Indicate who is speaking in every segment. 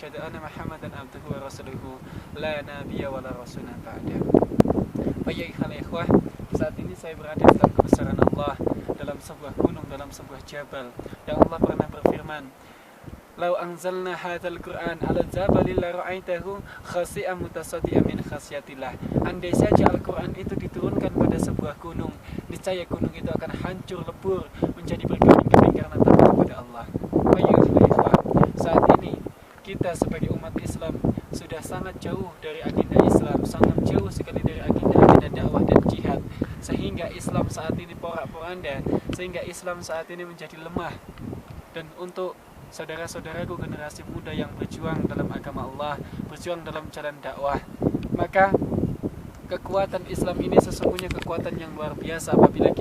Speaker 1: asyhadu anna Muhammadan abduhu wa rasuluhu la nabiyya wa la rasulna ba'da. Baik ikhwah, saat ini saya berada di dalam kebesaran Allah, dalam sebuah gunung, dalam sebuah jabal, yang Allah pernah berfirman, "Lau anzalna hadzal Qur'an 'ala jabalin la ra'aitahu khashi'an mutasaddian min khasyatillah." Andai saja Al-Qur'an itu diturunkan pada sebuah gunung, niscaya gunung itu akan hancur lebur menjadi berkeping-keping karena takut kepada Allah. Baik ikhwah, saat ini kita sebagai umat Islam sudah sangat jauh dari agenda Islam, sangat jauh sekali dari agenda dakwah dan jihad, sehingga Islam saat ini porak-poranda, sehingga Islam saat ini menjadi lemah. Dan untuk saudara-saudaraku generasi muda yang berjuang dalam agama Allah, berjuang dalam jalan dakwah, maka kekuatan Islam ini sesungguhnya kekuatan yang luar biasa apabila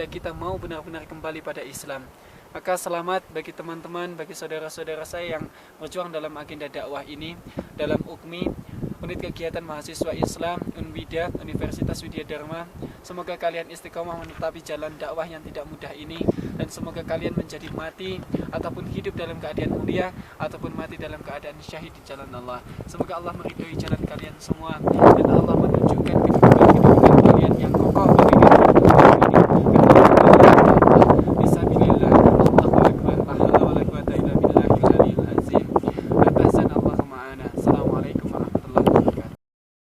Speaker 1: kita mau benar-benar kembali pada Islam. Maka selamat bagi teman-teman, bagi saudara-saudara saya yang berjuang dalam agenda dakwah ini, dalam UKMI, Unit Kegiatan Mahasiswa Islam, Unwida, Universitas Widya Dharma. Semoga kalian istiqomah menetapi jalan dakwah yang tidak mudah ini, dan semoga kalian menjadi mati ataupun hidup dalam keadaan mulia, ataupun mati dalam keadaan syahid di jalan Allah. Semoga Allah meridhoi jalan kalian semua, dan Allah menunjukkan kedudukan kalian yang kokoh bagi